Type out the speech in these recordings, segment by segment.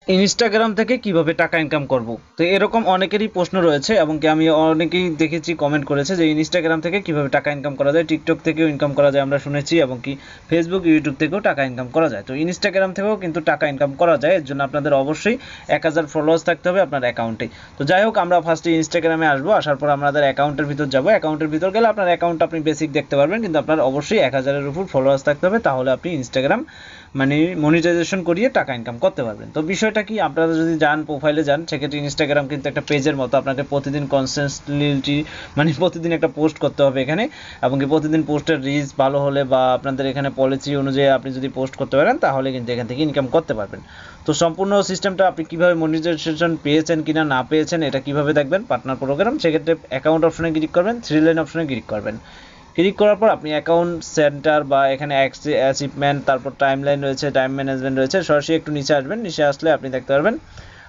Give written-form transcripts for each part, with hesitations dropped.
Instagram থেকে কিভাবে টাকা ইনকাম করব। তো এরকম অনেকেরই প্রশ্ন রয়েছে এবং কি আমি অনেকেই দেখেছি কমেন্ট করেছে যে ইনস্টাগ্রাম থেকে কিভাবে টাকা ইনকাম করা যায়, টিকটক থেকেও ইনকাম করা যায় আমরা শুনেছি, এবং কি ফেসবুক ইউটিউব থেকেও টাকা ইনকাম করা যায়। তো ইনস্টাগ্রাম থেকেও কিন্তু টাকা ইনকাম করা যায়, এর জন্য আপনাদের অবশ্যই 1000 ফলোয়ার্স থাকতে হবে আপনার অ্যাকাউন্টে। তো যাই হোক, আমরা ফার্স্টে ইনস্টাগ্রামে আসবো, আসার পর আমাদের অ্যাকাউন্টের ভিতর যাবো। অ্যাকাউন্টের ভিতর গেলে আপনার অ্যাকাউন্ট আপনি বেসিক দেখতে পারবেন, কিন্তু আপনার অবশ্যই 1000-এর উপর ফলোয়ার্স থাকতে হবে, তাহলে আপনি ইনস্টাগ্রাম মানে মনিটাইজেশন করিয়ে টাকা ইনকাম করতে পারবেন। তো বিষয়টা কি, আপনারা যদি যান প্রোফাইলে যান, সেক্ষেত্রে ইনস্টাগ্রাম কিন্তু একটা পেজের মতো, আপনাকে প্রতিদিন কনসিস্টেন্টলি মানে প্রতিদিন একটা পোস্ট করতে হবে এখানে, এবং কি প্রতিদিন পোস্টের রিচ ভালো হলে বা আপনাদের এখানে পলিসি অনুযায়ী আপনি যদি পোস্ট করতে পারেন, তাহলে কিন্তু এখান থেকে ইনকাম করতে পারবেন। তো সম্পূর্ণ সিস্টেমটা আপনি কিভাবে মনিটাইজেশন পেয়েছেন কিনা না পেয়েছেন এটা কিভাবে দেখবেন, পার্টনার প্রোগ্রাম, সেক্ষেত্রে অ্যাকাউন্ট অপশনে ক্লিক করবেন, 3 লাইন অপশনে ক্লিক করবেন। ক্লিক করার পর আপনি অ্যাকাউন্ট সেন্টার বা এখানে অ্যাচিভমেন্ট, তারপর টাইমলাইন রয়েছে, টাইম ম্যানেজমেন্ট রয়েছে, সরাসরি একটু নিচে আসবেন। নিচে আসলে আপনি দেখতে পারবেন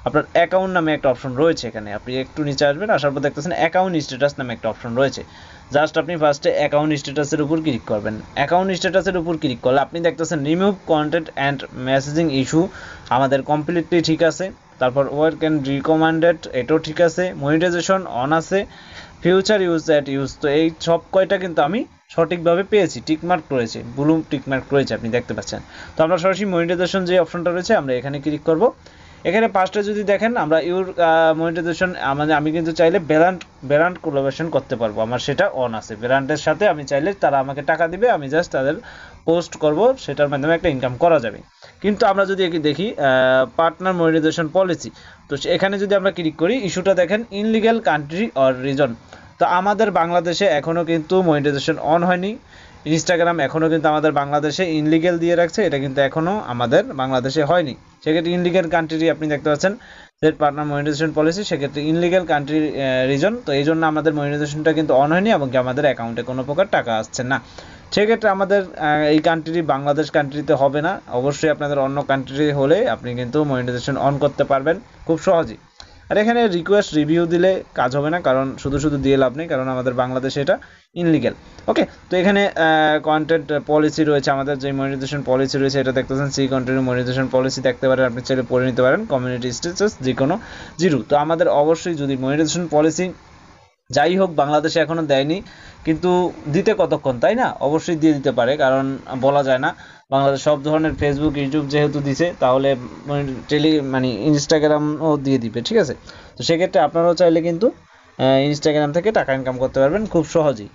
আপনার অ্যাকাউন্ট নামে একটা অপশন রয়েছে এখানে, আপনি একটু নিচে আসবেন, আসার পর দেখতেছেন অ্যাকাউন্ট স্ট্যাটাস নামে একটা অপশন রয়েছে। জাস্ট আপনি ফার্স্টে অ্যাকাউন্ট স্ট্যাটাসের উপর ক্লিক করবেন। অ্যাকাউন্ট স্ট্যাটাসের উপর ক্লিক করলে আপনি দেখতেছেন remove content and messaging issue, আমাদের কমপ্লিটলি ঠিক আছে। তারপর ওয়ার্ক অ্যান্ড রিকমেন্ডেড, এটাও ঠিক আছে। মনিটাইজেশন অন আছে। ফিউচার ইউজ দ্যাট ইউজ, তো এই সব কয়টা কিন্তু আমি সঠিকভাবে পেয়েছি, টিকমার্ক রয়েছে, ব্লু টিকমার্ক রয়েছে, আপনি দেখতে পাচ্ছেন। তো আমরা সরাসরি মনিটাইজেশন যে অপশনটা রয়েছে আমরা এখানে ক্লিক করব। এখানে ফার্স্টে যদি দেখেন আমরা ইউর মনিটাইজেশন, আমি কিন্তু চাইলে ব্র্যান্ড কোলাবোরেশন করতে পারবো, আমার সেটা অন আছে। ব্র্যান্ডের সাথে আমি চাইলে তারা আমাকে টাকা দিবে, আমি জাস্ট তাদের পোস্ট করব, সেটার মাধ্যমে একটা ইনকাম করা যাবে। কিন্তু আমরা যদি দেখি পার্টনার মনিটাইজেশন পলিসি, তো এখানে যদি আমরা ক্লিক করি, ইস্যুটা দেখেন ইনলিগ্যাল কান্ট্রি অর রিজন। তো আমাদের বাংলাদেশে এখনও কিন্তু মনিটাইজেশন অন হয়নি। ইনস্টাগ্রাম এখনও কিন্তু আমাদের বাংলাদেশে ইনলিগ্যাল দিয়ে রাখছে, এটা কিন্তু এখনও আমাদের বাংলাদেশে হয়নি। সেক্ষেত্রে ইনলিগ্যাল কান্ট্রি আপনি দেখতে পাচ্ছেন সেট পার্টনার মনিটাইজেশন পলিসি, সেক্ষেত্রে ইনলিগ্যাল কান্ট্রি রিজন। তো এই জন্য আমাদের মনিটাইজেশনটা কিন্তু অন হয়নি এবং কি আমাদের অ্যাকাউন্টে কোনো প্রকার টাকা আসছে না। সেক্ষেত্রে আমাদের এই কান্ট্রি বাংলাদেশ কান্ট্রিতে হবে না, অবশ্যই আপনাদের অন্য কান্ট্রি হলে আপনি কিন্তু মনিটাইজেশন অন করতে পারবেন খুব সহজেই। আর এখানে রিকোয়েস্ট রিভিউ দিলে কাজ হবে না, কারণ শুধু শুধু দিয়ে লাভ নেই, কারণ আমাদের বাংলাদেশে এটা ইনলিগ্যাল। ওকে, তো এখানে কন্টেন্ট পলিসি রয়েছে, আমাদের যে মনিটাইজেশন পলিসি রয়েছে এটা দেখতেছেন, সি কন্টিনিউ মনিটাইজেশন পলিসি দেখতে পারেন, আপনি চাইলে পড়ে নিতে পারেন। কমিউনিটি স্ট্যাটাস যে কোনো 0। তো আমাদের অবশ্যই যদি মনিটাইজেশন পলিসি যাই হোক বাংলাদেশে এখনো দেয়নি, কিন্তু দিতে কতক্ষণ, তাই না? অবশ্যই দিয়ে দিতে পারে, কারণ বলা যায় না। বাংলাদেশ সব ধরনের ফেসবুক ইউটিউব যেহেতু দিছে, তাহলে মানে ইনস্টাগ্রামও দিয়ে দিবে, ঠিক আছে? তো সেক্ষেত্রে আপনারাও চাইলে কিন্তু ইনস্টাগ্রাম থেকে টাকা ইনকাম করতে পারবেন খুব সহজেই।